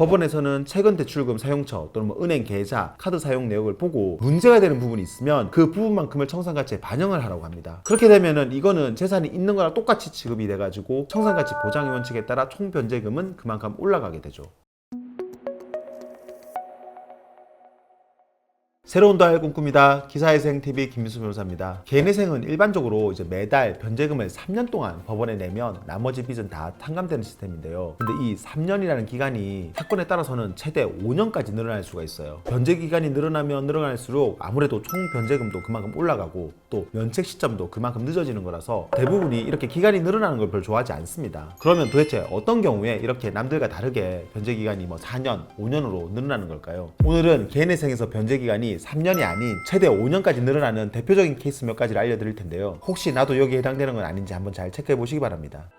법원에서는 최근 대출금 사용처 또는 은행 계좌, 카드 사용 내역을 보고 문제가 되는 부분이 있으면 그 부분만큼을 청산가치에 반영을 하라고 합니다. 그렇게 되면은 이거는 재산이 있는 거랑 똑같이 취급이 돼가지고 청산가치 보장의 원칙에 따라 총 변제금은 그만큼 올라가게 되죠. 새로운 도알 꿈꿉니다. 기사회생TV 김민수 변호사입니다. 개인회생은 일반적으로 이제 매달 변제금을 3년 동안 법원에 내면 나머지 빚은 다 탕감되는 시스템인데요. 근데 이 3년이라는 기간이 사건에 따라서는 최대 5년까지 늘어날 수가 있어요. 변제 기간이 늘어나면 늘어날수록 아무래도 총 변제금도 그만큼 올라가고 또 면책 시점도 그만큼 늦어지는 거라서 대부분이 이렇게 기간이 늘어나는 걸 별로 좋아하지 않습니다. 그러면 도대체 어떤 경우에 이렇게 남들과 다르게 변제 기간이 4년, 5년으로 늘어나는 걸까요? 오늘은 개인회생에서 변제 기간이 3년이 아닌 최대 5년까지 늘어나는 대표적인 케이스 몇 가지를 알려드릴 텐데요. 혹시 나도 여기에 해당되는 건 아닌지 한번 잘 체크해 보시기 바랍니다.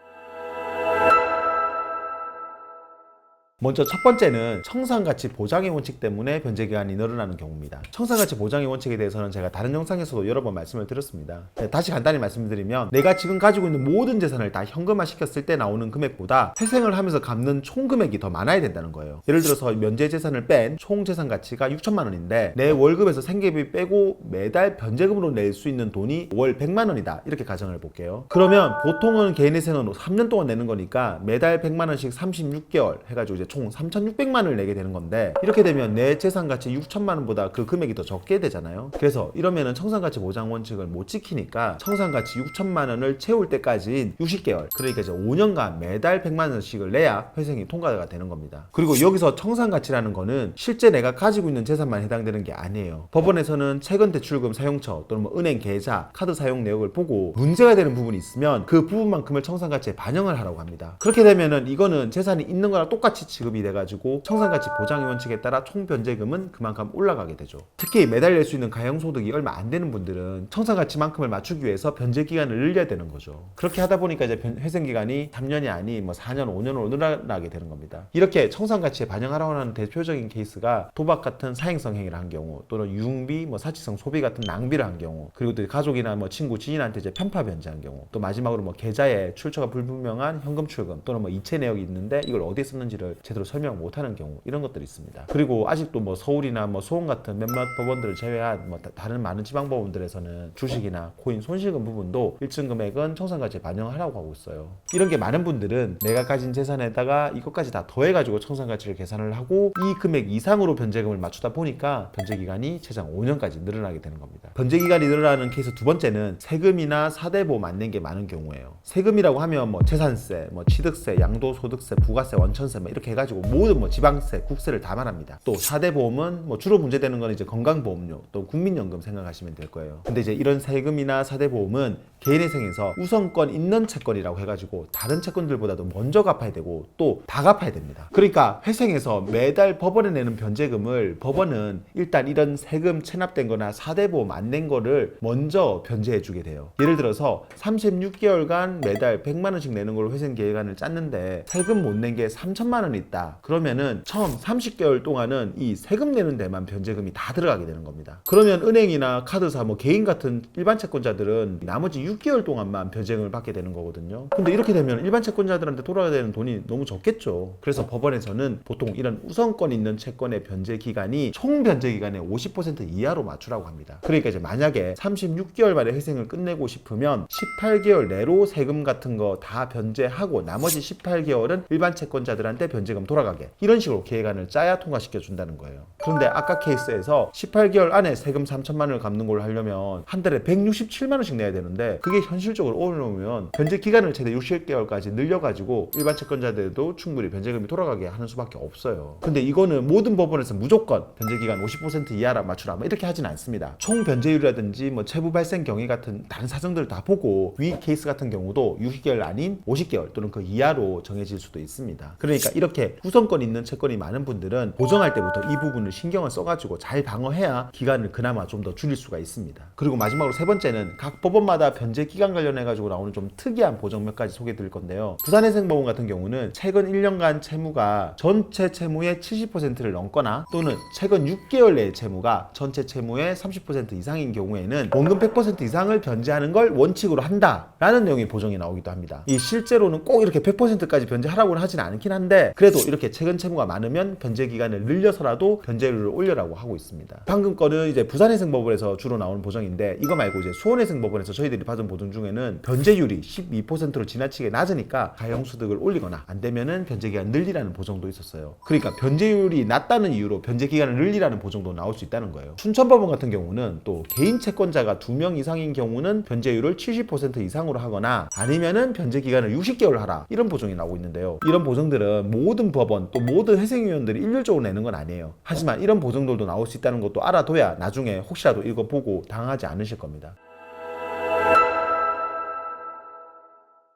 먼저 첫 번째는 청산가치 보장의 원칙 때문에 변제기간이 늘어나는 경우입니다. 청산가치 보장의 원칙에 대해서는 제가 다른 영상에서도 여러 번 말씀을 드렸습니다. 다시 간단히 말씀드리면 내가 지금 가지고 있는 모든 재산을 다 현금화 시켰을 때 나오는 금액보다 회생을 하면서 갚는 총 금액이 더 많아야 된다는 거예요. 예를 들어서 면제 재산을 뺀 총 재산 가치가 6천만 원인데 내 월급에서 생계비 빼고 매달 변제금으로 낼 수 있는 돈이 월 100만 원이다. 이렇게 가정을 볼게요. 그러면 보통은 개인회생은 3년 동안 내는 거니까 매달 100만 원씩 36개월 해가지고 이제 총 3,600만 원을 내게 되는 건데 이렇게 되면 내 재산 가치 6천만 원보다 그 금액이 더 적게 되잖아요. 그래서 이러면은 청산가치 보장 원칙을 못 지키니까 청산가치 6천만 원을 채울 때까지인 60개월 그러니까 이제 5년간 매달 100만 원씩을 내야 회생이 통과가 되는 겁니다. 그리고 여기서 청산가치라는 거는 실제 내가 가지고 있는 재산만 해당되는 게 아니에요. 법원에서는 최근 대출금 사용처 또는 은행 계좌, 카드 사용 내역을 보고 문제가 되는 부분이 있으면 그 부분만큼을 청산가치에 반영을 하라고 합니다. 그렇게 되면은 이거는 재산이 있는 거랑 똑같이 취급이 돼가지고 청산가치 보장의 원칙에 따라 총 변제금은 그만큼 올라가게 되죠. 특히 매달 낼 수 있는 가용소득이 얼마 안 되는 분들은 청산가치만큼을 맞추기 위해서 변제 기간을 늘려야 되는 거죠. 그렇게 하다 보니까 이제 회생 기간이 3년이 아닌 4년, 5년으로 늘어나게 되는 겁니다. 이렇게 청산가치에 반영하라고 하는 대표적인 케이스가 도박 같은 사행성 행위를 한 경우 또는 유흥비, 사치성 소비 같은 낭비를 한 경우 그리고 또 가족이나 친구, 지인한테 이제 편파 변제한 경우 또 마지막으로 계좌에 출처가 불분명한 현금 출금 또는 이체 내역이 있는데 이걸 어디에 썼는지를 제대로 설명 못하는 경우 이런 것들이 있습니다. 그리고 아직도 서울이나 수원 같은 몇몇 법원들을 제외한 다른 많은 지방 법원들에서는 주식이나 코인 손실금 부분도 일정 금액은 청산가치에 반영하라고 하고 있어요. 이런 게 많은 분들은 내가 가진 재산에다가 이것까지 다 더해가지고 청산가치를 계산을 하고 이 금액 이상으로 변제금을 맞추다 보니까 변제기간이 최장 5년까지 늘어나게 되는 겁니다. 변제기간이 늘어나는 케이스 두 번째는 세금이나 사대보험 안 낸 게 많은 경우예요. 세금이라고 하면 재산세, 취득세, 양도소득세, 부가세, 원천세 이렇게 해가지고 모든 지방세, 국세를 다 말합니다. 또 사대보험은 주로 문제되는 건 이제 건강보험료, 또 국민연금 생각하시면 될 거예요. 근데 이제 이런 세금이나 사대보험은 개인회생에서 우선권 있는 채권이라고 해가지고 다른 채권들보다도 먼저 갚아야 되고 또 다 갚아야 됩니다. 그러니까 회생에서 매달 법원에 내는 변제금을 법원은 일단 이런 세금 체납된 거나 사대보험 안 낸 거를 먼저 변제해 주게 돼요. 예를 들어서 36개월간 매달 100만 원씩 내는 걸로 회생 계획안을 짰는데 세금 못 낸 게 3천만 원이 있다. 그러면은 처음 30개월 동안은 이 세금 내는 데만 변제금이 다 들어가게 되는 겁니다. 그러면 은행이나 카드사, 개인 같은 일반 채권자들은 나머지 6개월 동안만 변제금을 받게 되는 거거든요. 근데 이렇게 되면 일반 채권자들한테 돌아가야 되는 돈이 너무 적겠죠. 그래서 법원에서는 보통 이런 우선권 있는 채권의 변제 기간이 총 변제 기간의 50% 이하로 맞추라고 합니다. 그러니까 이제 만약에 36개월 만에 회생을 끝내고 싶으면 18개월 내로 세금 같은 거 다 변제하고 나머지 18개월은 일반 채권자들한테 변제금 돌아가게 이런 식으로 계획안을 짜야 통과시켜 준다는 거예요. 그런데 아까 케이스에서 18개월 안에 세금 3천만 원을 갚는 걸 하려면 한 달에 167만 원씩 내야 되는데 그게 현실적으로 올라오면 변제 기간을 최대 60개월까지 늘려가지고 일반 채권자들도 충분히 변제금이 돌아가게 하는 수밖에 없어요. 근데 이거는 모든 법원에서 무조건 변제 기간 50% 이하라 맞추라 이렇게 하진 않습니다. 총 변제율이라든지 채부 발생 경위 같은 다른 사정들을 다 보고 위 케이스 같은 경우도 60개월 아닌 50개월 또는 그 이하로 정해질 수도 있습니다. 그러니까 이렇게 우선권 있는 채권이 많은 분들은 보정할 때부터 이 부분을 신경을 써가지고 잘 방어해야 기간을 그나마 좀 더 줄일 수가 있습니다. 그리고 마지막으로 세 번째는 각 법원마다 변제 기간 관련해가지고 나오는 좀 특이한 보정 몇 가지 소개해 드릴 건데요. 부산회생법원 같은 경우는 최근 1년간 채무가 전체 채무의 70%를 넘거나 또는 최근 6개월 내의 채무가 전체 채무의 30% 이상인 경우에는 원금 100% 이상을 변제하는 걸 원칙으로 한다라는 내용의 보정이 나오기도 합니다. 이 실제로는 꼭 이렇게 100%까지 변제하라고는 하진 않긴 한데 그래도 그래도 이렇게 최근 채무가 많으면 변제 기간을 늘려서라도 변제율을 올려라고 하고 있습니다. 방금 거는 이제 부산해상법원에서 주로 나오는 보정인데, 이거 말고 이제 수원해상법원에서 저희들이 받은 보정 중에는 변제율이 12%로 지나치게 낮으니까 가형소득을 올리거나 안 되면은 변제 기간 늘리라는 보정도 있었어요. 그러니까 변제율이 낮다는 이유로 변제 기간을 늘리라는 보정도 나올 수 있다는 거예요. 춘천법원 같은 경우는 또 개인 채권자가 2명 이상인 경우는 변제율을 70% 이상으로 하거나 아니면은 변제 기간을 60개월 하라, 이런 보정이 나오고 있는데요. 이런 보정들은 모든 법원 또 모든 회생위원들이 일률적으로 내는 건 아니에요. 하지만 이런 보정들도 나올 수 있다는 것도 알아둬야 나중에 혹시라도 이거 보고 당하지 않으실 겁니다.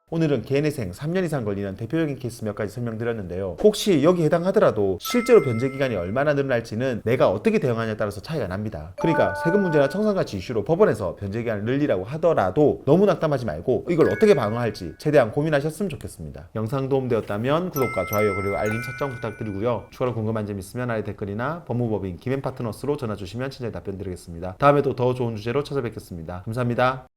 오늘은 개인회생 3년 이상 걸리는 대표적인 케이스 몇 가지 설명드렸는데요. 혹시 여기 해당하더라도 실제로 변제 기간이 얼마나 늘어날지는 내가 어떻게 대응하냐에 따라서 차이가 납니다. 그러니까 세금 문제나 청산가치 이슈로 법원에서 변제 기간을 늘리라고 하더라도 너무 낙담하지 말고 이걸 어떻게 방어할지 최대한 고민하셨으면 좋겠습니다. 영상 도움되었다면 구독과 좋아요 그리고 알림 설정 부탁드리고요. 추가로 궁금한 점 있으면 아래 댓글이나 법무법인 김앤파트너스로 전화 주시면 친절히 답변 드리겠습니다. 다음에도 더 좋은 주제로 찾아뵙겠습니다. 감사합니다.